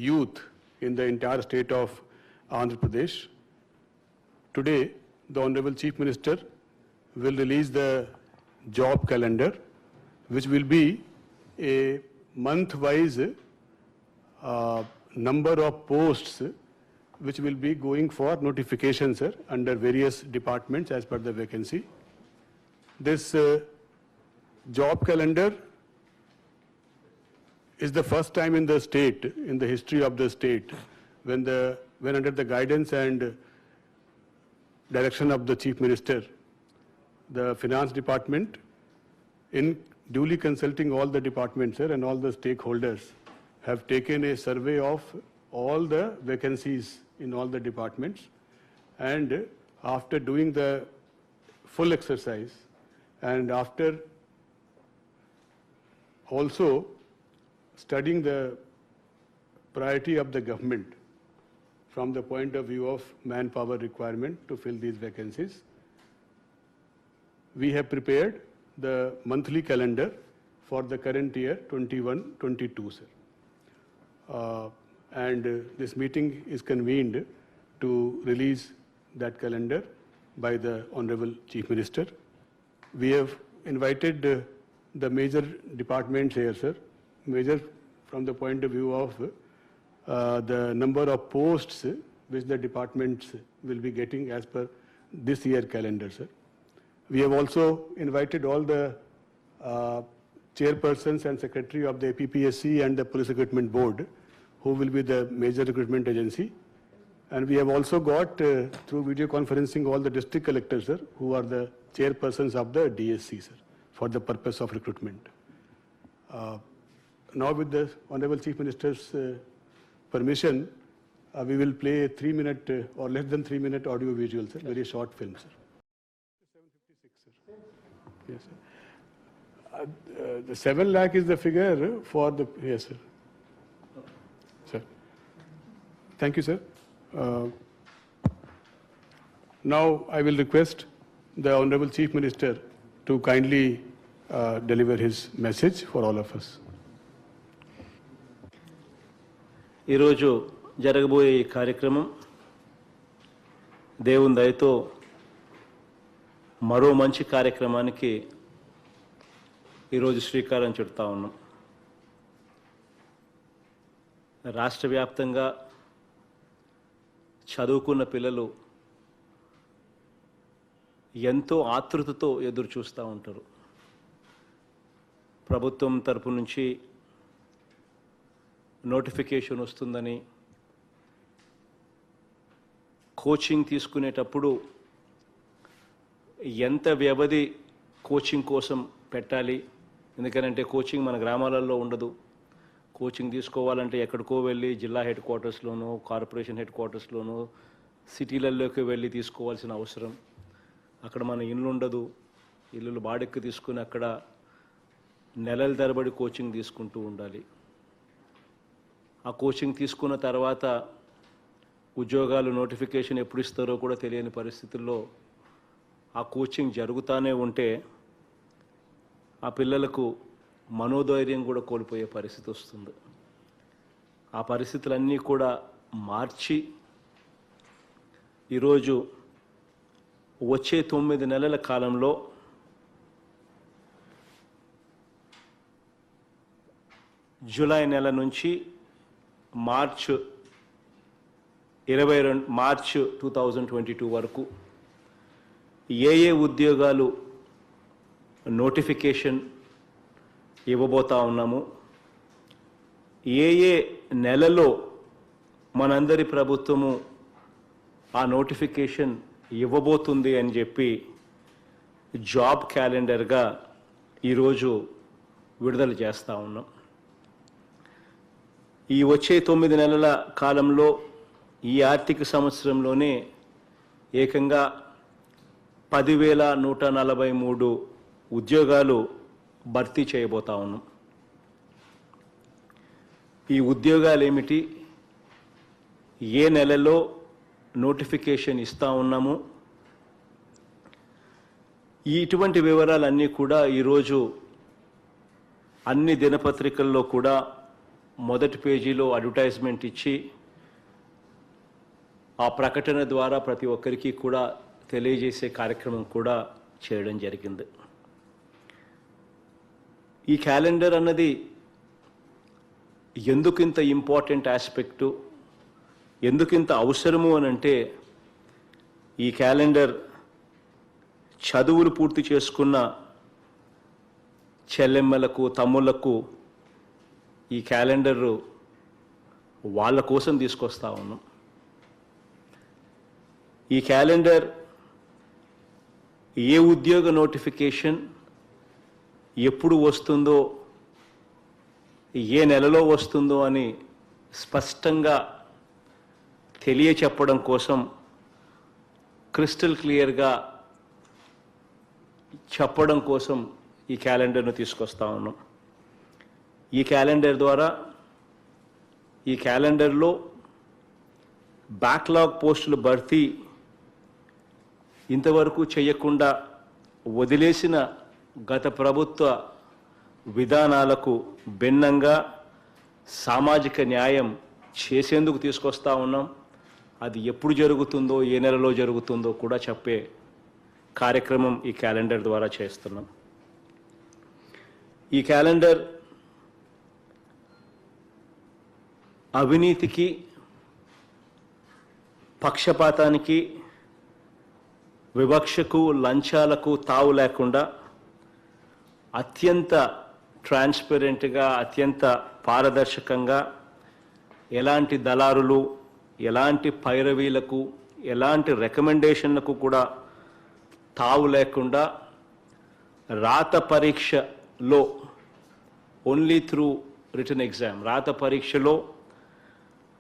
youth in the entire state of Andhra Pradesh. Today, the Honorable Chief Minister will release the job calendar, which will be a month-wise number of posts which will be going for notification, sir, under various departments as per the vacancy. This job calendar is the first time in the state, in the history of the state, when under the guidance and direction of the Chief Minister, the Finance Department, in duly consulting all the departments, sir, and all the stakeholders, have taken a survey of all the vacancies in all the departments, and after doing the full exercise and after also studying the priority of the government from the point of view of manpower requirement to fill these vacancies, we have prepared the monthly calendar for the current year 21-22, sir. And this meeting is convened to release that calendar by the Honorable Chief Minister. We have invited the major departments here, sir. Major from the point of view of the number of posts which the departments will be getting as per this year calendar, sir. We have also invited all the chairpersons and secretary of the APPSC and the Police Recruitment Board, who will be the major recruitment agency. And we have also got through video conferencing all the district collectors, sir, who are the chairpersons of the DSC, sir, for the purpose of recruitment. Now with the Honorable Chief Minister's permission, we will play a 3-minute or less than 3-minute audio visual, sir, very short film, sir. 756, sir. Yes, sir. The 7 lakh is the figure for the, yes, sir. Sir. Thank you, sir. Now I will request the Honorable Chief Minister to kindly deliver his message for all of us. ఈరోజు జరగబోయే ఈ కార్యక్రమం దేవుని దయతో మరో మంచి కార్యక్రమానికి ఈరోజు శ్రీకారం చుడతా ఉన్నాం. రాష్ట్ర వ్యాప్తంగా చదువుకున్న పిల్లలు ఎంతో ఆతృతతో ఎదురు చూస్తూ ఉంటారు. ప్రభుత్వం తరపు నుంచి నోటిఫికేషన్ వస్తుందని, కోచింగ్ తీసుకునేటప్పుడు ఎంత వ్యవధి కోచింగ్ కోసం పెట్టాలి, ఎందుకంటే కోచింగ్ మన గ్రామాలలో ఉండదు. కోచింగ్ తీసుకోవాలంటే ఎక్కడికో వెళ్ళి జిల్లా హెడ్ క్వార్టర్స్లోనో కార్పొరేషన్ హెడ్ క్వార్టర్స్లోనో సిటీలలోకి వెళ్ళి తీసుకోవాల్సిన అవసరం. అక్కడ మన ఇల్లు ఉండదు, ఇల్లులు బాడెక్కి తీసుకుని అక్కడ నెలల తరబడి కోచింగ్ తీసుకుంటూ ఉండాలి. ఆ కోచింగ్ తీసుకున్న తర్వాత ఉద్యోగాలు నోటిఫికేషన్ ఎప్పుడు ఇస్తారో కూడా తెలియని పరిస్థితుల్లో ఆ కోచింగ్ జరుగుతూనే ఉంటే ఆ పిల్లలకు మనోధైర్యం కూడా కోల్పోయే పరిస్థితి వస్తుంది. ఆ పరిస్థితులన్నీ కూడా మార్చి ఈరోజు వచ్చే 9 నెలల కాలంలో జూలై నెల నుంచి మార్చ్ 2022 వరకు ఏ ఉద్యోగాలు నోటిఫికేషన్ ఇవ్వబోతా ఉన్నాము, ఏ నెలలో మనందరి ప్రభుత్వము ఆ నోటిఫికేషన్ ఇవ్వబోతుంది అని చెప్పి జాబ్ క్యాలెండర్గా ఈరోజు విడుదల చేస్తూ ఉన్నాం. ఈ వచ్చే 9 నెలల కాలంలో ఈ ఆర్థిక సంవత్సరంలోనే ఏకంగా 10,143 ఉద్యోగాలు భర్తీ చేయబోతా ఉన్నాం. ఈ ఉద్యోగాలు ఏమిటి, ఏ నెలలో నోటిఫికేషన్ ఇస్తా ఉన్నాము, ఇటువంటి వివరాలన్నీ కూడా ఈరోజు అన్ని దినపత్రికల్లో కూడా మొదటి పేజీలో అడ్వర్టైజ్మెంట్ ఇచ్చి ఆ ప్రకటన ద్వారా ప్రతి ఒక్కరికి కూడా తెలియజేసే కార్యక్రమం కూడా చేయడం జరిగింది. ఈ క్యాలెండర్ అన్నది ఎందుకింత ఇంపార్టెంట్ ఆస్పెక్టు, ఎందుకింత అవసరము అని అంటే, ఈ క్యాలెండర్ చదువులు పూర్తి చేసుకున్న చెల్లెమ్మలకు తమ్ముళ్లకు ఈ క్యాలెండరు వాళ్ళ కోసం తీసుకొస్తా ఉన్నాం. ఈ క్యాలెండర్ ఏ ఉద్యోగ నోటిఫికేషన్ ఎప్పుడు వస్తుందో, ఏ నెలలో వస్తుందో అని స్పష్టంగా తెలియచెప్పడం కోసం, క్రిస్టల్ క్లియర్గా చెప్పడం కోసం ఈ క్యాలెండర్ను తీసుకొస్తా ఉన్నాం. ఈ క్యాలెండర్ ద్వారా, ఈ క్యాలెండర్లో బ్యాక్లాగ్ పోస్టుల భర్తీ ఇంతవరకు చేయకుండా వదిలేసిన గత ప్రభుత్వ విధానాలకు భిన్నంగా సామాజిక న్యాయం చేసేందుకు తీసుకొస్తా ఉన్నాం. అది ఎప్పుడు జరుగుతుందో, ఏ నెలలో జరుగుతుందో కూడా చెప్పే కార్యక్రమం ఈ క్యాలెండర్ ద్వారా చేస్తున్నాం. ఈ క్యాలెండర్ అవినీతికి, పక్షపాతానికి, వివక్షకు, లంచాలకు తావు లేకుండా అత్యంత ట్రాన్స్పరెంట్గా, అత్యంత పారదర్శకంగా, ఎలాంటి దళారులు, ఎలాంటి పైరవీలకు, ఎలాంటి రికమెండేషన్లకు కూడా తావు లేకుండా రాత పరీక్షలో ఓన్లీ త్రూ రిటన్ ఎగ్జామ్, రాత పరీక్షలో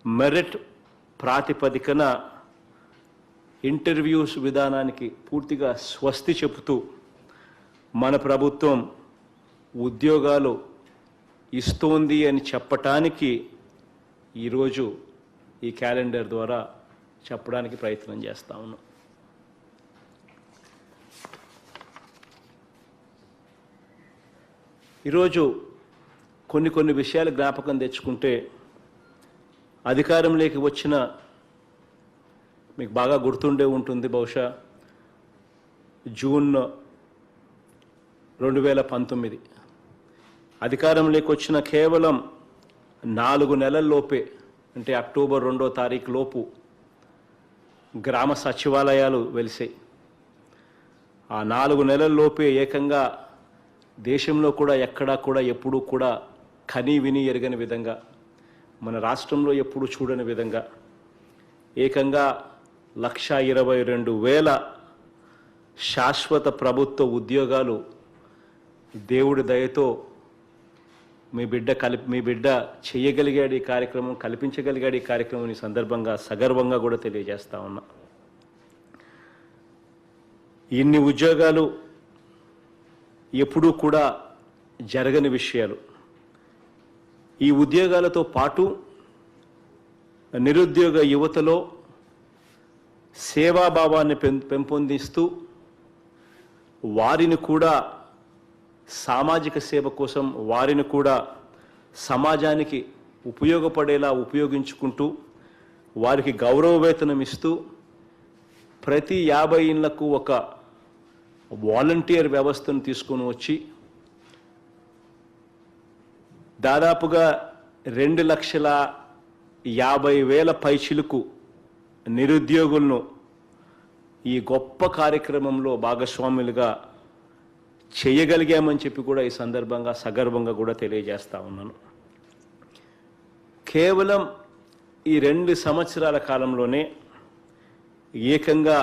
మెరిట్ ప్రాతిపదికన ఇంటర్వ్యూస్ విధానానికి పూర్తిగా స్వస్తి చెబుతూ మన ప్రభుత్వం ఉద్యోగాలు ఇస్తోంది అని చెప్పటానికి ఈరోజు ఈ క్యాలెండర్ ద్వారా చెప్పడానికి ప్రయత్నం చేస్తా ఉన్నాం. ఈరోజు కొన్ని విషయాలు జ్ఞాపకం తెచ్చుకుంటే, అధికారంలోకి వచ్చిన, మీకు బాగా గుర్తుండే ఉంటుంది బహుశా, జూన్ 2019 అధికారంలోకి వచ్చిన కేవలం 4 నెలల్లోపే, అంటే అక్టోబర్ 2వ తారీఖు లోపు గ్రామ సచివాలయాలు వెలిసాయి. ఆ 4 నెలల్లోపే ఏకంగా దేశంలో కూడా ఎక్కడా కూడా ఎప్పుడూ కూడా కని విని ఎరగని విధంగా, మన రాష్ట్రంలో ఎప్పుడు చూడని విధంగా ఏకంగా 1,22,000 శాశ్వత ప్రభుత్వ ఉద్యోగాలు దేవుడి దయతో మీ బిడ్డ చేయగలిగాడు. ఈ కార్యక్రమం కల్పించగలిగాడు. ఈ కార్యక్రమం ఈ సందర్భంగా సగర్వంగా కూడా తెలియజేస్తా ఉన్నా. ఇన్ని ఉద్యోగాలు ఎప్పుడూ కూడా జరగని విషయాలు. ఈ ఉద్యోగాలతో పాటు నిరుద్యోగ యువతలో సేవాభావాన్ని పెంపొందిస్తూ వారిని కూడా సామాజిక సేవ కోసం, వారిని కూడా సమాజానికి ఉపయోగపడేలా ఉపయోగించుకుంటూ, వారికి గౌరవ వేతనం ఇస్తూ, ప్రతి 50 ఇళ్లకు ఒక వాలంటీర్ వ్యవస్థను తీసుకొని వచ్చి దాదాపుగా 2,50,000 పైచిలకు నిరుద్యోగులను ఈ గొప్ప కార్యక్రమంలో భాగస్వాములుగా చేయగలిగామని చెప్పి కూడా ఈ సందర్భంగా సగర్వంగా కూడా తెలియజేస్తా ఉన్నాను. కేవలం ఈ 2 సంవత్సరాల కాలంలోనే ఏకంగా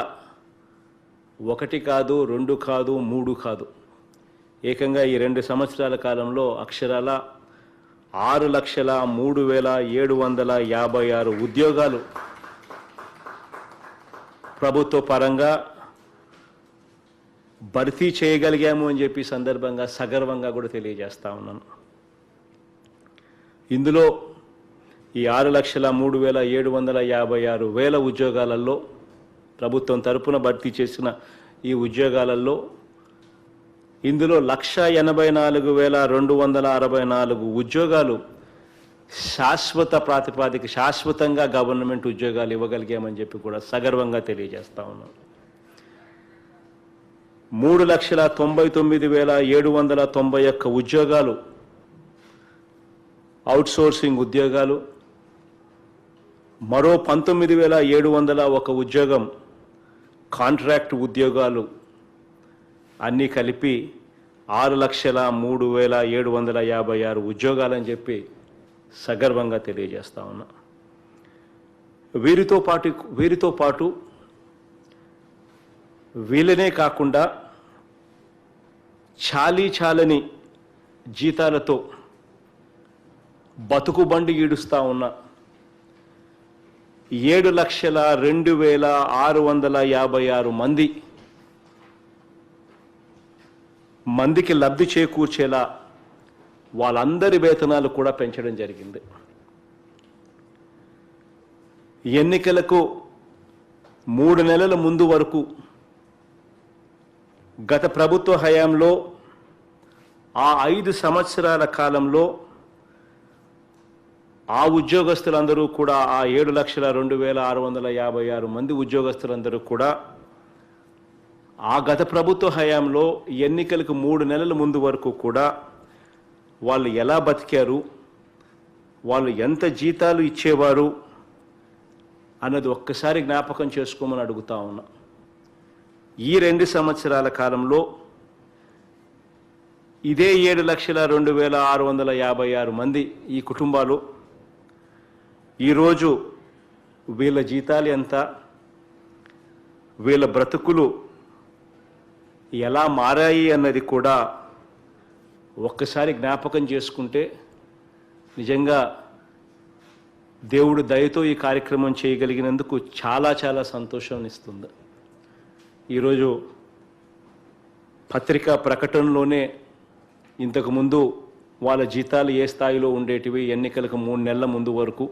1 కాదు, 2 కాదు, 3 కాదు, ఏకంగా ఈ 2 సంవత్సరాల కాలంలో అక్షరాల 6,03,756 ఉద్యోగాలు ప్రభుత్వ పరంగా భర్తీ చేయగలిగాము అని చెప్పి సందర్భంగా సగర్వంగా కూడా తెలియజేస్తా ఉన్నాను. ఇందులో ఈ 6,03,756 ఉద్యోగాలలో, ప్రభుత్వం తరపున భర్తీ చేసిన ఈ ఉద్యోగాలలో, ఇందులో 1,84,264 ఉద్యోగాలు శాశ్వత ప్రాతిపాదిక శాశ్వతంగా గవర్నమెంట్ ఉద్యోగాలు ఇవ్వగలిగామని చెప్పి కూడా సగర్వంగా తెలియజేస్తా ఉన్నాం. 3,99,791 ఉద్యోగాలు అవుట్సోర్సింగ్ ఉద్యోగాలు, మరో 19,701 ఉద్యోగం కాంట్రాక్ట్ ఉద్యోగాలు అన్నీ కలిపి 6,03,756 ఉద్యోగాలని చెప్పి సగర్వంగా తెలియజేస్తా ఉన్నా. వీరితో పాటు వీళ్ళనే కాకుండా చాలని జీతాలతో బతుకుబండి ఈడుస్తా ఉన్న 7,02,656 మందికి లబ్ధి చేకూర్చేలా వాళ్ళందరి వేతనాలు కూడా పెంచడం జరిగింది. ఎన్నికలకు 3 నెలల ముందు వరకు గత ప్రభుత్వ హయాంలో ఆ 5 సంవత్సరాల కాలంలో ఆ ఉద్యోగస్తులందరూ కూడా ఆ 7,02,656 మంది ఉద్యోగస్తులందరూ కూడా ఆ గత ప్రభుత్వ హయాంలో ఎన్నికలకు 3 నెలల ముందు వరకు కూడా వాళ్ళు ఎలా బతికారు, వాళ్ళు ఎంత జీతాలు ఇచ్చేవారు అన్నది ఒక్కసారి జ్ఞాపకం చేసుకోమని అడుగుతా ఉన్నా. ఈ 2 సంవత్సరాల కాలంలో ఇదే 7,02,656 మంది ఈ కుటుంబాలు ఈరోజు వీళ్ళ జీతాలు ఎంత, వీళ్ళ బ్రతుకులు ఎలా మారాయి అన్నది కూడా ఒక్కసారి జ్ఞాపకం చేసుకుంటే నిజంగా దేవుడు దయతో ఈ కార్యక్రమం చేయగలిగినందుకు చాలా సంతోషాన్ని ఇస్తుంది. ఈరోజు పత్రికా ప్రకటనలోనే ఇంతకుముందు వాళ్ళ జీతాలు ఏ స్థాయిలో ఉండేటివి ఎన్నికలకు 3 నెలల ముందు వరకు,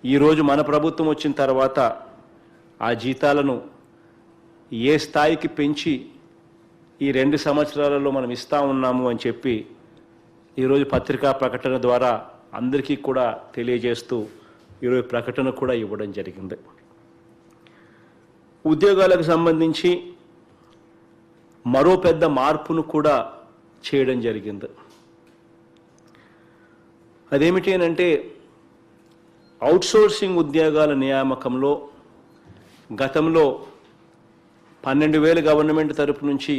ఈరోజు మన ప్రభుత్వం వచ్చిన తర్వాత ఆ జీతాలను ఏ స్థాయికి పెంచి ఈ 2 సంవత్సరాలలో మనం ఇస్తా ఉన్నాము అని చెప్పి ఈరోజు పత్రికా ప్రకటన ద్వారా అందరికీ కూడా తెలియజేస్తూ ఈరోజు ప్రకటన కూడా ఇవ్వడం జరిగింది. ఉద్యోగాలకు సంబంధించి మరో పెద్ద మార్పును కూడా చేయడం జరిగింది. అదేమిటి అంటే అవుట్సోర్సింగ్ ఉద్యోగాల నియామకంలో గతంలో 12,000 గవర్నమెంట్ తరపు నుంచి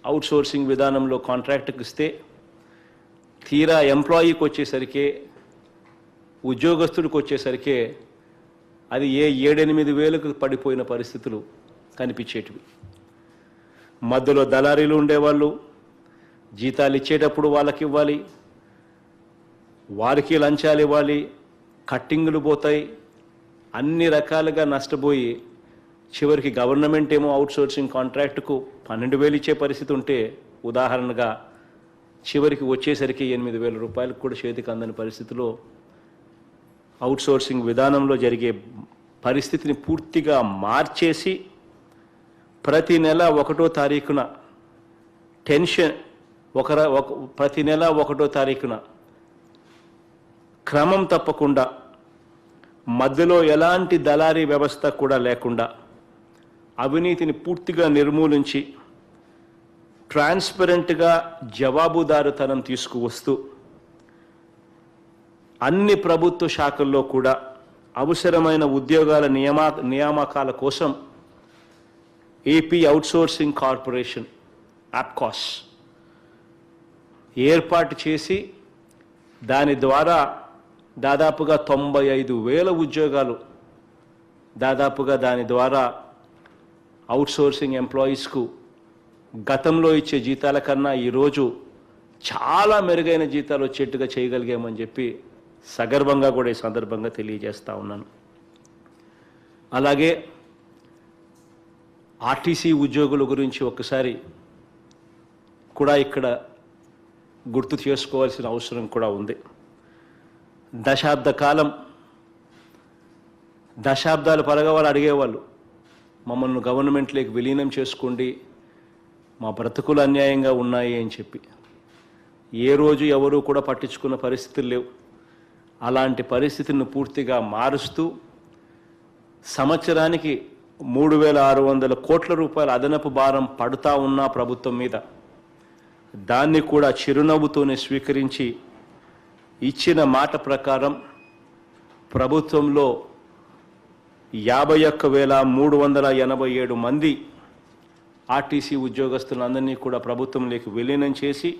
అవుట్సోర్సింగ్ విధానంలో కాంట్రాక్ట్కి ఇస్తే తీరా ఎంప్లాయీకి వచ్చేసరికి ఉద్యోగస్తుడికి వచ్చేసరికి అది 7-8,000కు పడిపోయిన పరిస్థితులు కనిపించేటివి. మధ్యలో దళారీలు ఉండేవాళ్ళు, జీతాలు ఇచ్చేటప్పుడు వాళ్ళకి ఇవ్వాలి, వారికి లంచాలు ఇవ్వాలి, కట్టింగులు పోతాయి, అన్ని రకాలుగా నష్టపోయి చివరికి గవర్నమెంట్ ఏమో అవుట్సోర్సింగ్ కాంట్రాక్టుకు 12,000 ఇచ్చే పరిస్థితి ఉంటే ఉదాహరణగా చివరికి వచ్చేసరికి 8,000 రూపాయలకు కూడా చేతికి అందని పరిస్థితిలో అవుట్సోర్సింగ్ విధానంలో జరిగే పరిస్థితిని పూర్తిగా మార్చేసి ప్రతి నెల 1వ తారీఖున టెన్షన్ ప్రతి నెల 1వ తారీఖున క్రమం తప్పకుండా మధ్యలో ఎలాంటి దళారీ వ్యవస్థ కూడా లేకుండా అవినీతిని పూర్తిగా నిర్మూలించి ట్రాన్స్పరెంట్గా జవాబుదారుతనం తీసుకువస్తూ అన్ని ప్రభుత్వ శాఖల్లో కూడా అవసరమైన ఉద్యోగాల నియామకాల కోసం ఏపీ అవుట్సోర్సింగ్ కార్పొరేషన్ ఆప్కాస్ ఏర్పాటు చేసి దాని ద్వారా దాదాపుగా 95,000 ఉద్యోగాలు దాదాపుగా దాని ద్వారా అవుట్సోర్సింగ్ ఎంప్లాయీస్కు గతంలో ఇచ్చే జీతాల కన్నా ఈరోజు చాలా మెరుగైన జీతాలు వచ్చేట్టుగా చేయగలిగామని చెప్పి సగర్వంగా కూడా ఈ సందర్భంగా తెలియజేస్తా ఉన్నాను. అలాగే ఆర్టీసీ ఉద్యోగుల గురించి ఒక్కసారి కూడా ఇక్కడ గుర్తు చేసుకోవాల్సిన అవసరం కూడా ఉంది. దశాబ్దాల పరగా వాళ్ళు అడిగేవాళ్ళు, మమ్మల్ని గవర్నమెంట్లోకి విలీనం చేసుకోండి, మా బ్రతుకులు అన్యాయంగా ఉన్నాయి అని చెప్పి. ఏ రోజు ఎవరు కూడా పట్టించుకున్న పరిస్థితులు లేవు. అలాంటి పరిస్థితిని పూర్తిగా మారుస్తూ సంవత్సరానికి 3,600 కోట్ల రూపాయల అదనపు భారం పడుతూ ఉన్న ప్రభుత్వం మీద దాన్ని కూడా చిరునవ్వుతోనే స్వీకరించి ఇచ్చిన మాట ప్రకారం ప్రభుత్వంలో 51,387 మంది ఆర్టీసీ ఉద్యోగస్తులందరినీ కూడా ప్రభుత్వంలోకి విలీనం చేసి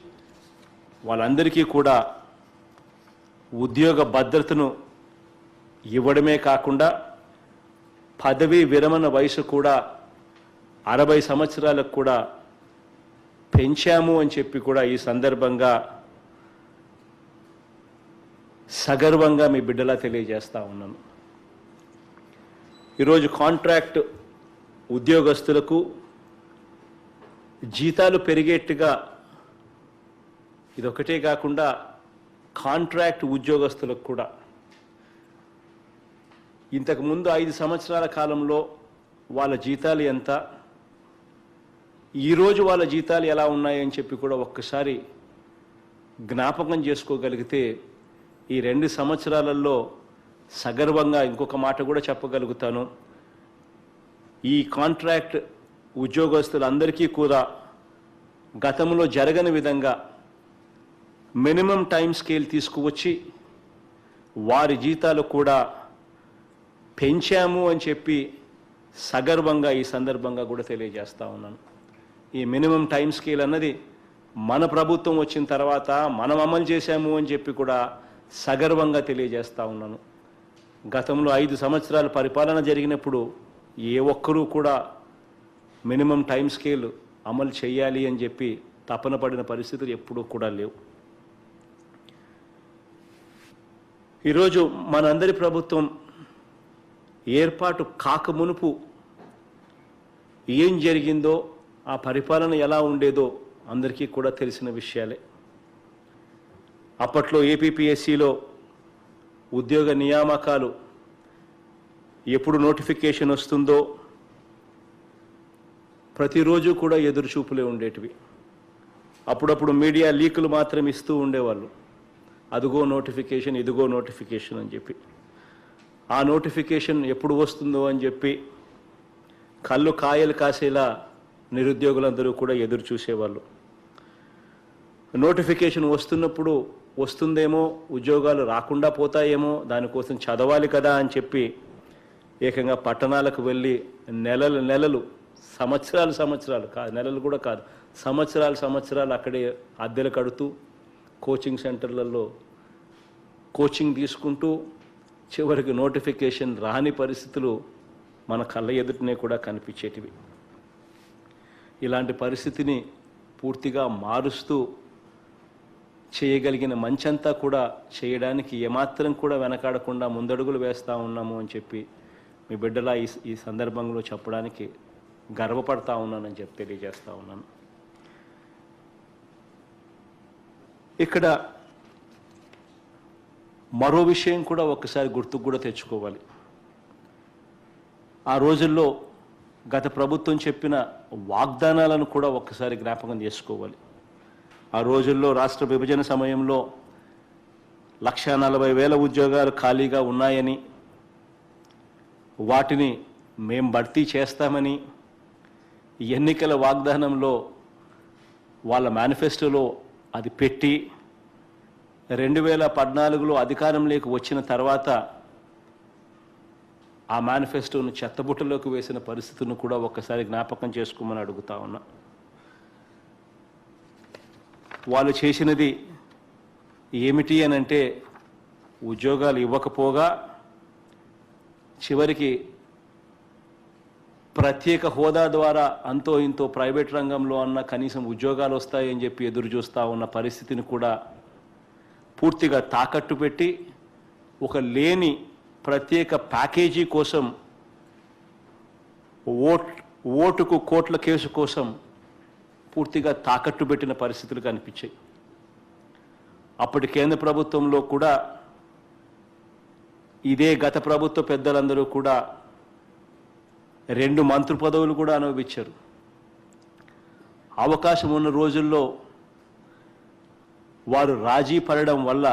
వాళ్ళందరికీ కూడా ఉద్యోగ భద్రతను ఇవ్వడమే కాకుండా పదవీ విరమణ వయసు కూడా 60 సంవత్సరాలకు కూడా పెంచాము అని చెప్పి కూడా ఈ సందర్భంగా సగర్వంగా మీ బిడ్డలా తెలియజేస్తా ఉన్నాను. ఈరోజు కాంట్రాక్ట్ ఉద్యోగస్తులకు జీతాలు పెరిగేట్టుగా ఇదొకటే కాకుండా కాంట్రాక్ట్ ఉద్యోగస్తులకు కూడా ఇంతకుముందు 5 సంవత్సరాల కాలంలో వాళ్ళ జీతాలు ఎంత, ఈరోజు వాళ్ళ జీతాలు ఎలా ఉన్నాయని చెప్పి కూడా ఒక్కసారి జ్ఞాపకం చేసుకోగలిగితే ఈ 2 సంవత్సరాలలో సగర్వంగా ఇంకొక మాట కూడా చెప్పగలుగుతాను. ఈ కాంట్రాక్ట్ ఉద్యోగస్తులందరికీ కూడా గతంలో జరగని విధంగా మినిమం టైం స్కేల్ తీసుకువచ్చి వారి జీతాలు కూడా పెంచాము అని చెప్పి సగర్వంగా ఈ సందర్భంగా కూడా తెలియజేస్తా ఉన్నాను. ఈ మినిమం టైం స్కేల్ అన్నది మన ప్రభుత్వం వచ్చిన తర్వాత మనం అమలు చేశాము అని చెప్పి కూడా సగర్వంగా తెలియజేస్తా ఉన్నాను. గతంలో 5 సంవత్సరాల పరిపాలన జరిగినప్పుడు ఏ ఒక్కరూ కూడా మినిమం టైం స్కేల్ అమలు చేయాలి అని చెప్పి తపన పడిన పరిస్థితులు ఎప్పుడూ కూడా లేవు. ఈరోజు మనందరి ప్రభుత్వం ఏర్పాటు కాకమునుపు ఏం జరిగిందో, ఆ పరిపాలన ఎలా ఉండేదో అందరికీ కూడా తెలిసిన విషయాలే. అప్పట్లో ఏపీపీఎస్సీలో ఉద్యోగ నియామకాలు ఎప్పుడు నోటిఫికేషన్ వస్తుందో ప్రతిరోజు కూడా ఎదురుచూపులే ఉండేటివి. అప్పుడప్పుడు మీడియా లీకులు మాత్రం ఇస్తూ ఉండేవాళ్ళు, అదుగో నోటిఫికేషన్, ఇదిగో నోటిఫికేషన్ అని చెప్పి. ఆ నోటిఫికేషన్ ఎప్పుడు వస్తుందో అని చెప్పి కళ్ళు కాయలు కాసేలా నిరుద్యోగులందరూ కూడా ఎదురు చూసేవాళ్ళు. నోటిఫికేషన్ వస్తున్నప్పుడు వస్తుందేమో, ఉద్యోగాలు రాకుండా పోతాయేమో, దానికోసం చదవాలి కదా అని చెప్పి ఏకంగా పట్టణాలకు వెళ్ళి నెలలు సంవత్సరాలు కాదు, నెలలు కూడా కాదు, సంవత్సరాలు అక్కడే అద్దెలు కడుతూ కోచింగ్ సెంటర్లలో కోచింగ్ తీసుకుంటూ చివరికి నోటిఫికేషన్ రాని పరిస్థితులు మన కళ్ళ ఎదుటనే కూడా కనిపించేటివి. ఇలాంటి పరిస్థితిని పూర్తిగా మారుస్తూ చేయగలిగిన మంచంతా కూడా చేయడానికి ఏమాత్రం కూడా వెనకాడకుండా ముందడుగులు వేస్తూ ఉన్నాము అని చెప్పి మీ బిడ్డలా ఈ సందర్భంలో చెప్పడానికి గర్వపడతా ఉన్నానని చెప్పి తెలియజేస్తూ ఉన్నాను. ఇక్కడ మరో విషయం కూడా ఒక్కసారి గుర్తుకు కూడా తెచ్చుకోవాలి. ఆ రోజుల్లో గత ప్రభుత్వం చెప్పిన వాగ్దానాలను కూడా ఒక్కసారి జ్ఞాపకం చేసుకోవాలి. ఆ రోజుల్లో రాష్ట్ర విభజన సమయంలో 1,40,000 ఉద్యోగాలు ఖాళీగా ఉన్నాయని, వాటిని మేం భర్తీ చేస్తామని ఎన్నికల వాగ్దానంలో వాళ్ళ మేనిఫెస్టోలో అది పెట్టి 2014లో అధికారంలోకి వచ్చిన తర్వాత ఆ మేనిఫెస్టోను చెత్తబుట్టలోకి వేసిన పరిస్థితిని కూడా ఒక్కసారి జ్ఞాపకం చేసుకోమని అడుగుతా ఉన్నా. వాళ్ళు చేసినది ఏమిటి అని అంటే, ఉద్యోగాలు ఇవ్వకపోగా చివరికి ప్రత్యేక హోదా ద్వారా అంతో ఇంతో ప్రైవేట్ రంగంలో అన్న కనీసం ఉద్యోగాలు వస్తాయని చెప్పి ఎదురు చూస్తూ ఉన్న పరిస్థితిని కూడా పూర్తిగా తాకట్టు పెట్టి ఒక లేని ప్రత్యేక ప్యాకేజీ కోసం, ఓటుకు కోట్ల కేసు కోసం పూర్తిగా తాకట్టు పెట్టిన పరిస్థితులు కనిపించాయి. అప్పటి కేంద్ర ప్రభుత్వంలో కూడా ఇదే గత ప్రభుత్వ పెద్దలందరూ కూడా 2 మంత్రి పదవులు కూడా అనుభవించారు. అవకాశం ఉన్న రోజుల్లో వారు రాజీ పడడం వల్ల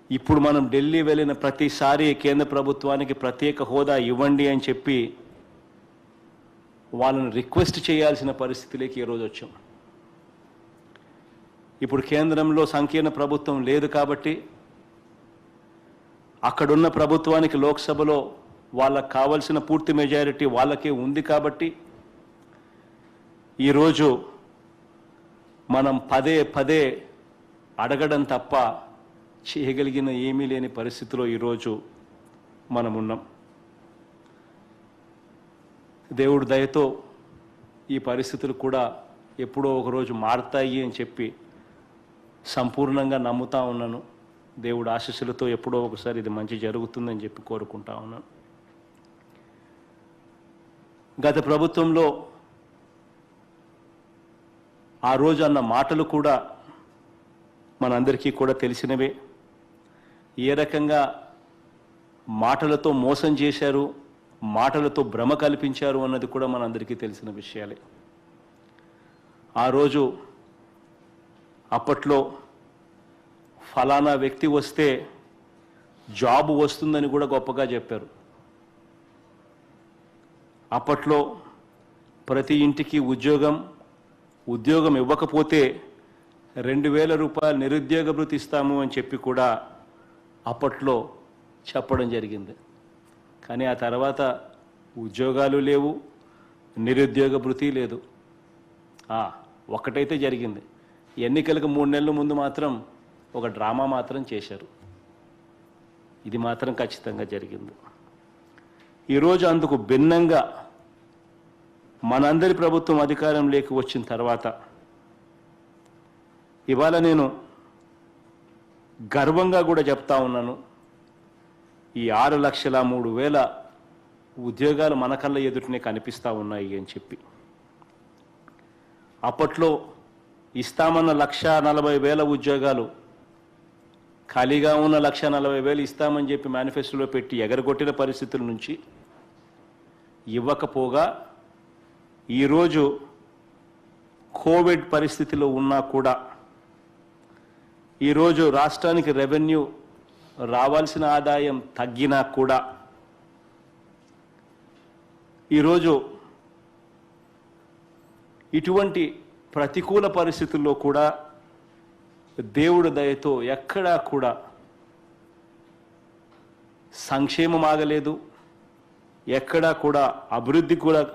ఇప్పుడు మనం ఢిల్లీ వెళ్ళిన ప్రతిసారి కేంద్ర ప్రభుత్వానికి ప్రత్యేక హోదా ఇవ్వండి అని చెప్పి వాళ్ళని రిక్వెస్ట్ చేయాల్సిన పరిస్థితిలోకి ఈరోజు వచ్చాం. ఇప్పుడు కేంద్రంలో సంకీర్ణ ప్రభుత్వం లేదు కాబట్టి అక్కడున్న ప్రభుత్వానికి లోక్సభలో వాళ్ళకు కావలసిన పూర్తి మెజారిటీ వాళ్ళకే ఉంది కాబట్టి ఈరోజు మనం పదే పదే అడగడం తప్ప చేయగలిగిన ఏమీ లేని పరిస్థితిలో ఈరోజు మనం ఉన్నాం. దేవుడి దయతో ఈ పరిస్థితులు కూడా ఎప్పుడో ఒకరోజు మారుతాయి అని చెప్పి సంపూర్ణంగా నమ్ముతా ఉన్నాను. దేవుడి ఆశీస్సులతో ఎప్పుడో ఒకసారి ఇది మంచి జరుగుతుందని చెప్పి కోరుకుంటా ఉన్నాను. గత ప్రభుత్వంలో ఆ రోజు అన్న మాటలు కూడా మనందరికీ కూడా తెలిసినవే. ఏ రకంగా మాటలతో మోసం చేశారు, మాటలతో భ్రమ కల్పించారు అన్నది కూడా మనందరికీ తెలిసిన విషయాలే. ఆ రోజు అప్పట్లో ఫలానా వ్యక్తి వస్తే జాబ్ వస్తుందని కూడా గొప్పగా చెప్పారు. అప్పట్లో ప్రతి ఇంటికి ఉద్యోగం ఇవ్వకపోతే 2,000 రూపాయలు నిరుద్యోగ భృతి ఇస్తాము అని చెప్పి కూడా అప్పట్లో చెప్పడం జరిగింది. కానీ ఆ తర్వాత ఉద్యోగాలు లేవు, నిరుద్యోగ భృతి లేదు. ఒక్కటైతే జరిగింది, ఎన్నికలకు 3 నెలల ముందు మాత్రం ఒక డ్రామా మాత్రం చేశారు. ఇది మాత్రం ఖచ్చితంగా జరిగింది. ఈరోజు అందుకు భిన్నంగా మనందరి ప్రభుత్వం అధికారంలోకి వచ్చిన తర్వాత ఇవాళ నేను గర్వంగా కూడా చెప్తా ఉన్నాను, ఈ 6,03,000 ఉద్యోగాలు మన కళ్ళ ఎదుటనే కనిపిస్తూ ఉన్నాయి అని చెప్పి. అప్పట్లో ఇస్తామన్న 1,40,000 ఉద్యోగాలు ఖాళీగా ఉన్న 1,40,000 ఇస్తామని చెప్పి మేనిఫెస్టోలో పెట్టి ఎగరగొట్టిన పరిస్థితుల నుంచి ఇవ్వకపోగా ఈరోజు కోవిడ్ పరిస్థితిలో ఉన్నా కూడా ఈరోజు రాష్ట్రానికి రెవెన్యూ రావాల్సిన ఆదాయం తగ్గినా కూడా ఈరోజు ఇటువంటి ప్రతికూల పరిస్థితుల్లో కూడా దేవుడి దయతో ఎక్కడా కూడా సంక్షేమం ఆగలేదు, ఎక్కడా కూడా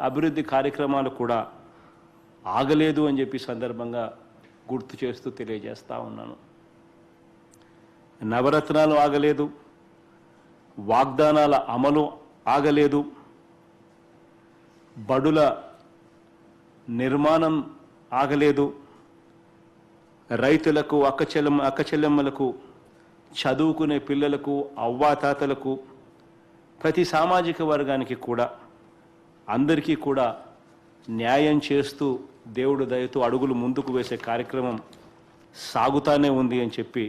అభివృద్ధి కార్యక్రమాలు కూడా ఆగలేదు అని చెప్పి సందర్భంగా గుర్తు చేస్తూ తెలియజేస్తా ఉన్నాను. నవరత్నాలు ఆగలేదు, వాగ్దానాల అమలు ఆగలేదు, బడుల నిర్మాణం ఆగలేదు, రైతులకు అక్కచెల్లెమ్మలకు చదువుకునే పిల్లలకు అవ్వాతాతలకు ప్రతి సామాజిక వర్గానికి కూడా అందరికీ కూడా న్యాయం చేస్తూ దేవుడి దయతో అడుగులు ముందుకు వేసే కార్యక్రమం సాగుతానే ఉంది అని చెప్పి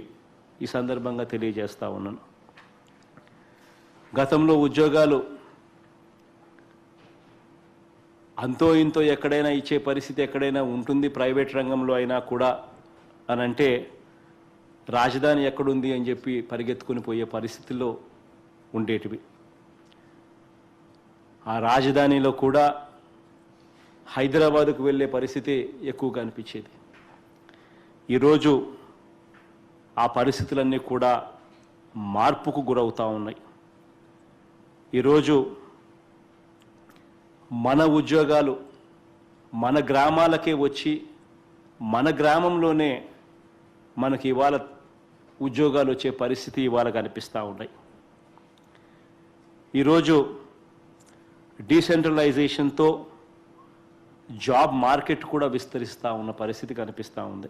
ఈ సందర్భంగా తెలియజేస్తా ఉన్నాను. గతంలో ఉద్యోగాలు అంతో ఇంతో ఎక్కడైనా ఇచ్చే పరిస్థితి ఎక్కడైనా ఉంటుంది ప్రైవేట్ రంగంలో అయినా కూడా అని అంటే రాజధాని ఎక్కడుంది అని చెప్పి పరిగెత్తుకుని పోయే పరిస్థితుల్లో ఉండేటివి. ఆ రాజధానిలో కూడా హైదరాబాదుకు వెళ్ళే పరిస్థితి ఎక్కువగా అనిపించేది. ఈరోజు ఆ పరిస్థితులన్నీ కూడా మార్పుకు గురవుతూ ఉన్నాయి. ఈరోజు మన ఉద్యోగాలు మన గ్రామాలకే వచ్చి మన గ్రామంలోనే మనకి ఇవాళ ఉద్యోగాలు వచ్చే పరిస్థితి ఇవాళ కనిపిస్తూ ఉన్నాయి. ఈరోజు డీసెంట్రలైజేషన్తో జాబ్ మార్కెట్ కూడా విస్తరిస్తూ ఉన్న పరిస్థితి కనిపిస్తూ ఉంది.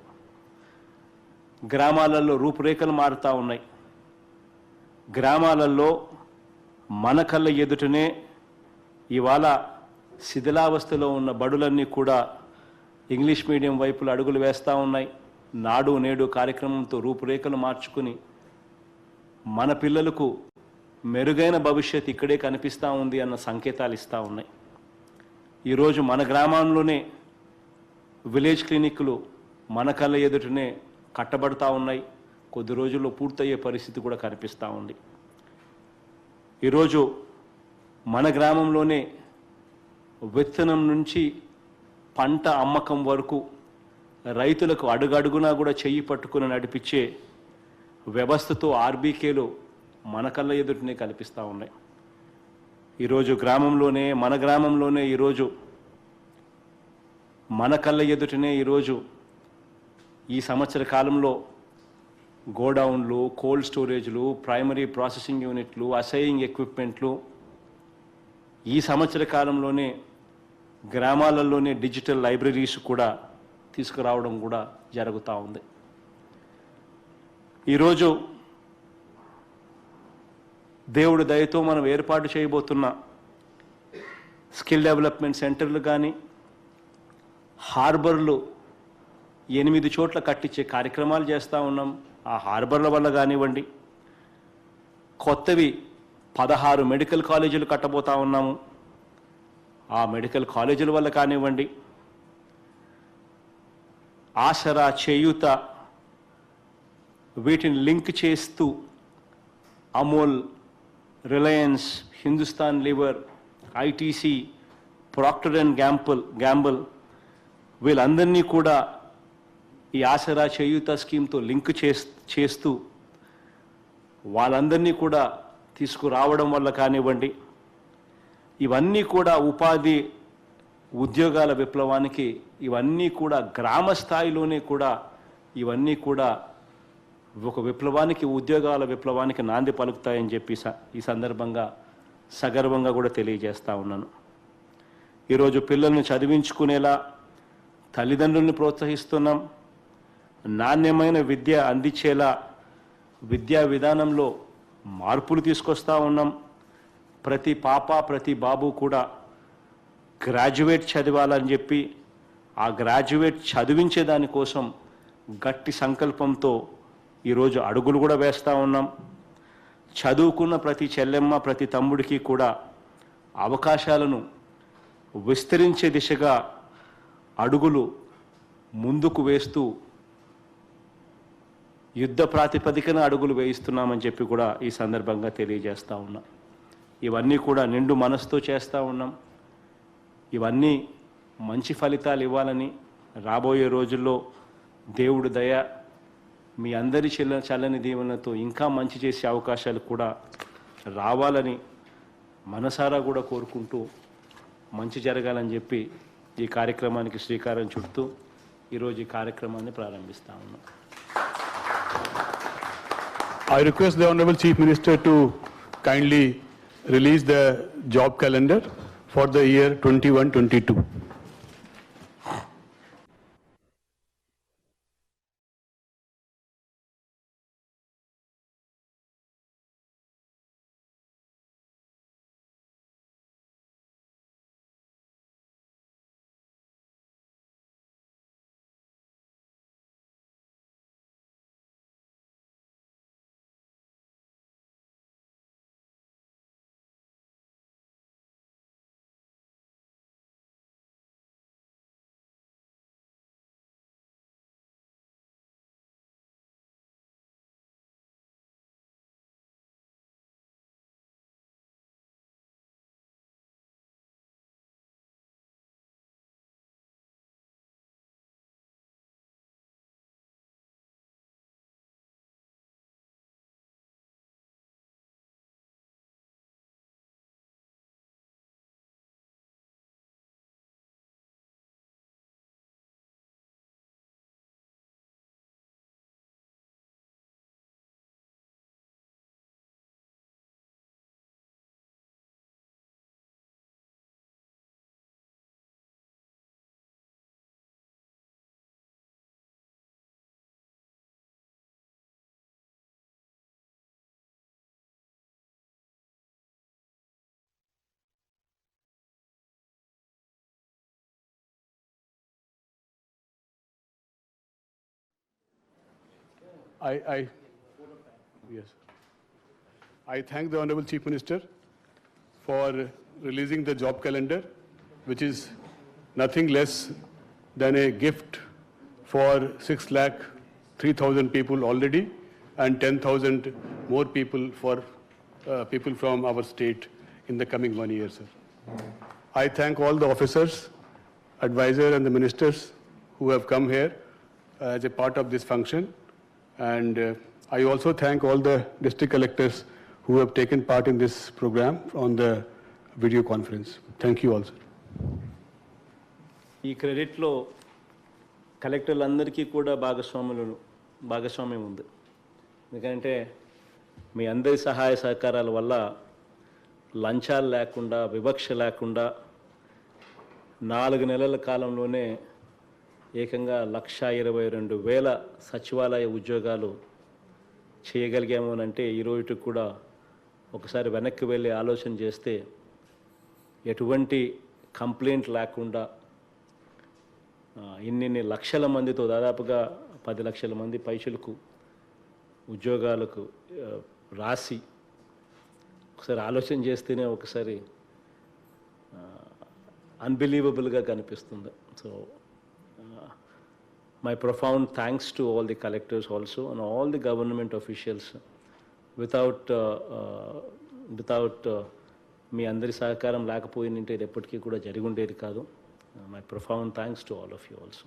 గ్రామాలలో రూపురేఖలు మారుతూ ఉన్నాయి. గ్రామాలలో మన కళ్ళ ఎదుటనే ఇవాళ శిథిలావస్థలో ఉన్న బడులన్నీ కూడా ఇంగ్లీష్ మీడియం వైపులు అడుగులు వేస్తూ ఉన్నాయి. నాడు నేడు కార్యక్రమంతో రూపురేఖలు మార్చుకుని మన పిల్లలకు మెరుగైన భవిష్యత్తు ఇక్కడే కనిపిస్తూ ఉంది అన్న సంకేతాలు ఇస్తూ ఉన్నాయి. ఈరోజు మన గ్రామంలోనే విలేజ్ క్లినిక్లు మన కళ్ళ ఎదుటనే కట్టబడతా ఉన్నాయి. కొద్ది రోజుల్లో పూర్తయ్యే పరిస్థితి కూడా కనిపిస్తూ ఉంది. ఈరోజు మన గ్రామంలోనే విత్తనం నుంచి పంట అమ్మకం వరకు రైతులకు అడుగడుగునా కూడా చెయ్యి పట్టుకుని నడిపించే వ్యవస్థతో ఆర్బీకేలు మన కళ్ళ ఎదుటినే కనిపిస్తూ ఉన్నాయి. ఈరోజు మన గ్రామంలోనే ఈరోజు మన కళ్ళ ఎదుటనే ఈరోజు ఈ సంవత్సర కాలంలో గోడౌన్లు, కోల్డ్ స్టోరేజ్లు, ప్రైమరీ ప్రాసెసింగ్ యూనిట్లు, అసైయింగ్ ఎక్విప్మెంట్లు, ఈ సంవత్సర కాలంలోనే గ్రామాలలోనే డిజిటల్ లైబ్రరీస్ కూడా తీసుకురావడం కూడా జరుగుతూ ఉంది. ఈరోజు దేవుడి దయతో మనం ఏర్పాటు చేయబోతున్న స్కిల్ డెవలప్మెంట్ సెంటర్లు కానీ, హార్బర్లు 8 చోట్ల కట్టించే కార్యక్రమాలు చేస్తూ ఉన్నాం. ఆ హార్బర్ల వల్ల కానివ్వండి, కొత్తవి 16 మెడికల్ కాలేజీలు కట్టబోతా ఉన్నాము. ఆ మెడికల్ కాలేజీల వల్ల కానివ్వండి, ఆసరా, చేయూత వీటిని లింక్ చేస్తూ Amul, Reliance, Hindustan liver, ITC, Procter and Gamble వీళ్ళందరినీ కూడా ఈ ఆసరా, చేయూత స్కీమ్తో లింక్ చేస్తూ వాళ్ళందరినీ కూడా తీసుకురావడం వల్ల కానివ్వండి, ఇవన్నీ కూడా ఉద్యోగాల విప్లవానికి, ఇవన్నీ కూడా గ్రామ స్థాయిలోనే కూడా ఇవన్నీ కూడా ఒక విప్లవానికి, ఉద్యోగాల విప్లవానికి నాంది పలుకుతాయని చెప్పి ఈ సందర్భంగా సగర్వంగా కూడా తెలియజేస్తా ఉన్నాను. ఈరోజు పిల్లల్ని చదివించుకునేలా తల్లిదండ్రుల్ని ప్రోత్సహిస్తున్నాం. నాణ్యమైన విద్య అందించేలా విద్యా విధానంలో మార్పులు తీసుకొస్తా ఉన్నాం. ప్రతి పాప, ప్రతి బాబు కూడా గ్రాడ్యుయేట్ చదవాలని చెప్పి ఆ గ్రాడ్యుయేట్ చదివించే దానికోసం గట్టి సంకల్పంతో ఈరోజు అడుగులు కూడా వేస్తూ ఉన్నాం. చదువుకున్న ప్రతి చెల్లెమ్మ, ప్రతి తమ్ముడికి కూడా అవకాశాలను విస్తరించే దిశగా అడుగులు ముందుకు వేస్తూ యుద్ధ ప్రాతిపదికన అడుగులు వేయిస్తున్నామని చెప్పి కూడా ఈ సందర్భంగా తెలియజేస్తూ ఉన్నాం. ఇవన్నీ కూడా నిండు మనసుతో చేస్తూ ఉన్నాం. ఇవన్నీ మంచి ఫలితాలు ఇవ్వాలని, రాబోయే రోజుల్లో దేవుడి దయ, మీ అందరి చల్లని దీవెనతో ఇంకా మంచి చేసే అవకాశాలు కూడా రావాలని మనసారా కూడా కోరుకుంటూ మంచి జరగాలని చెప్పి ఈ కార్యక్రమానికి శ్రీకారం చుడుతూ ఈరోజు ఈ కార్యక్రమాన్ని ప్రారంభిస్తా ఉన్నాం. I request the Honorable Chief Minister to kindly release the job calendar for the year 21-22. Yes. I thank the Honorable Chief Minister for releasing the job calendar, which is nothing less than a gift for 6,03,000 people already, and 10,000 more people for people from our state in the coming 1 year, sir. I thank all the officers, advisors and the ministers who have come here as a part of this function. And I also thank all the district collectors who have taken part in this program on the video conference. Thank you all, sir. ఈ క్రెడిట్లో కలెక్టర్లందరికీ కూడా భాగస్వామ్యం ఉంది. ఎందుకంటే మీ అందరి సహాయ సహకారాల వల్ల లంచాలు లేకుండా, వివక్ష లేకుండా 4 నెలల కాలంలోనే ఏకంగా 1,22,000 సచివాలయ ఉద్యోగాలు చేయగలిగాము అంటే ఈ రోజుకి కూడా ఒకసారి వెనక్కి వెళ్ళి ఆలోచన చేస్తే ఎటువంటి కంప్లైంట్ లేకుండా ఇన్ని లక్షల మందితో దాదాపుగా 10 లక్షల మంది పైచులకు ఉద్యోగాలకు రాసి ఒకసారి ఆలోచన చేస్తేనే ఒకసారి అన్బిలీవబుల్గా కనిపిస్తుంది. So my profound thanks to all the collectors also and all the government officials. Without మీ అందరి సహకారం లేకపోయిందంటే ఇది ఎప్పటికీ కూడా జరిగి ఉండేది కాదు. My profound thanks to all of you also.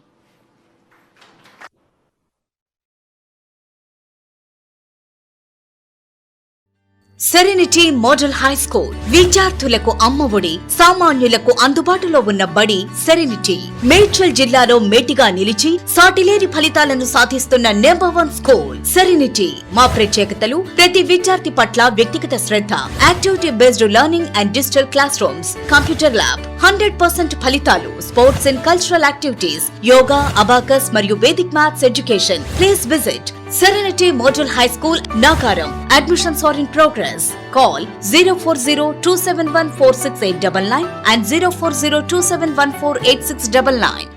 Serenity model high school విద్యార్థులకు అమ్మఒడి, సామాన్యులకు అందుబాటులో ఉన్న బడి సెరెనిటీ. మేడ్చల్ జిల్లాలో మేటిగా నిలిచి సాటిలేని ఫలితాలను సాధిస్తున్న #1 స్కూల్ సెరెనిటీ. మా ప్రత్యేకతలు ప్రతి విద్యార్థి పట్ల వ్యక్తిగత శ్రద్ధ, activity based learning and digital class rooms, computer lab, 100% ఫలితాలు, sports and cultural activities, yoga, abacus మరియు Vedic maths education. Please visit Serenity Model High School, Nagaram. Admissions are in progress. Call 040-271-46899 and 040-271-48699.